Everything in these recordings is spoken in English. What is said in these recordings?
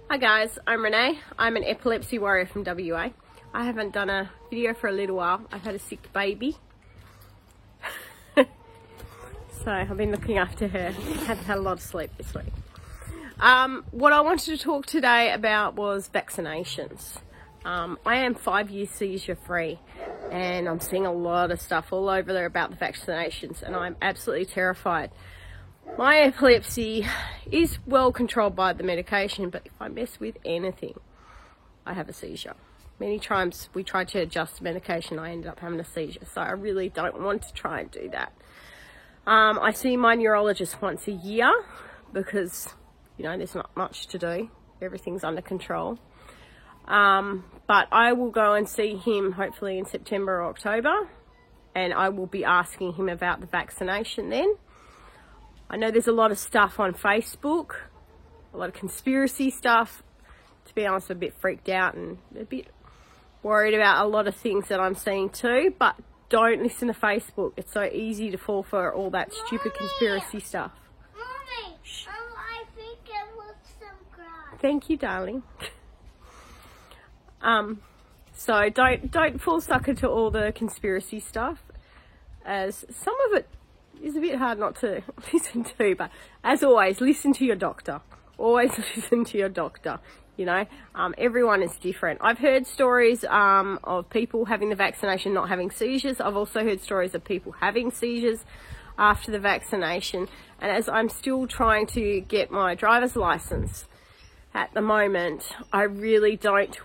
Hi guys, I'm Renee. I'm an epilepsy warrior from WA. I haven't done a video for a little while. I've had a sick baby. So I've been looking after her. Haven't had a lot of sleep this week. What I wanted to talk today about was vaccinations. I am 5 years seizure free and I'm seeing a lot of stuff all over there about the vaccinations and I'm absolutely terrified. My epilepsy is well controlled by the medication, but if I mess with anything, I have a seizure. Many times we tried to adjust the medication, I ended up having a seizure, so I really don't want to try and do that. I see my neurologist once a year because, you know, there's not much to do. Everything's under control. But I will go and see him hopefully in September or October, and I will be asking him about the vaccination then. I know there's a lot of stuff on Facebook, a lot of conspiracy stuff. To be honest, I'm a bit freaked out and a bit worried about a lot of things that I'm seeing too, but don't listen to Facebook. It's so easy to fall for all that stupid conspiracy stuff. Mommy, I think it was some grass. Thank you, darling. So don't fall sucker to all the conspiracy stuff, as some of it is a bit hard not to listen to, but as always, listen to your doctor. Always listen to your doctor. You know, everyone is different. I've heard stories of people having the vaccination not having seizures. I've also heard stories of people having seizures after the vaccination. And as I'm still trying to get my driver's license at the moment, I really don't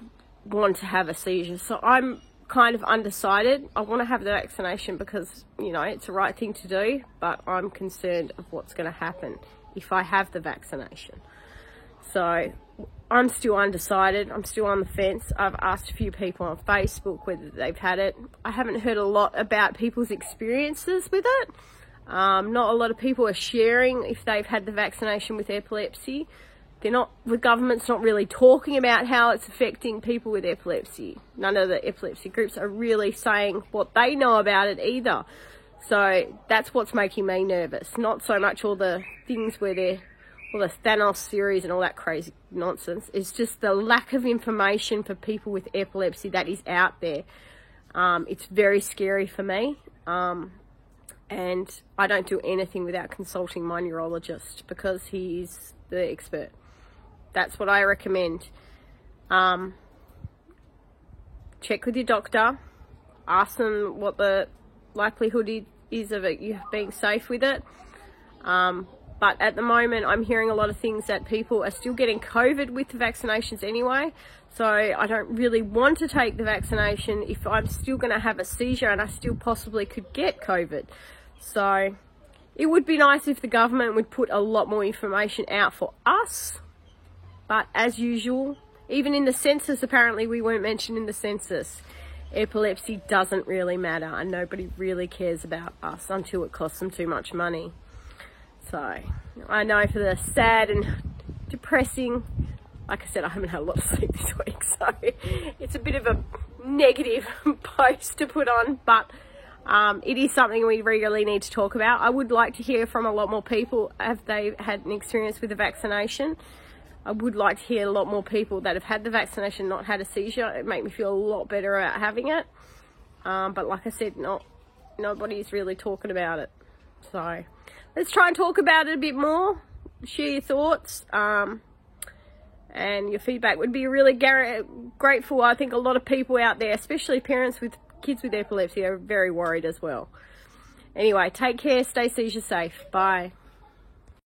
want to have a seizure. So I'm kind of undecided. I want to have the vaccination because, you know, it's the right thing to do, but I'm concerned of what's going to happen if I have the vaccination. So I'm still undecided. I'm still on the fence. I've asked a few people on Facebook whether they've had it. I haven't heard a lot about people's experiences with it. Not a lot of people are sharing if they've had the vaccination with epilepsy. The government's not really talking about how it's affecting people with epilepsy. None of the epilepsy groups are really saying what they know about it either. So that's what's making me nervous. Not so much all the things where they're, all the Thanos series and all that crazy nonsense. It's just the lack of information for people with epilepsy that is out there. It's very scary for me. And I don't do anything without consulting my neurologist because he's the expert. That's what I recommend. Check with your doctor. Ask them what the likelihood is of it, you being safe with it. But at the moment, I'm hearing a lot of things that people are still getting COVID with the vaccinations anyway. So I don't really want to take the vaccination if I'm still going to have a seizure and I still possibly could get COVID. So it would be nice if the government would put a lot more information out for us. But as usual, even in the census, apparently we weren't mentioned in the census. Epilepsy doesn't really matter and nobody really cares about us until it costs them too much money. So I know for the sad and depressing, like I said, I haven't had a lot of sleep this week, so it's a bit of a negative post to put on, but it is something we really need to talk about. I would like to hear from a lot more people. Have they had an experience with the vaccination? I would like to hear a lot more people that have had the vaccination, not had a seizure. It makes me feel a lot better about having it. But like I said, nobody's really talking about it. So let's try and talk about it a bit more. Share your thoughts. And your feedback would be really grateful. I think a lot of people out there, especially parents with kids with epilepsy, are very worried as well. Anyway, take care. Stay seizure safe. Bye.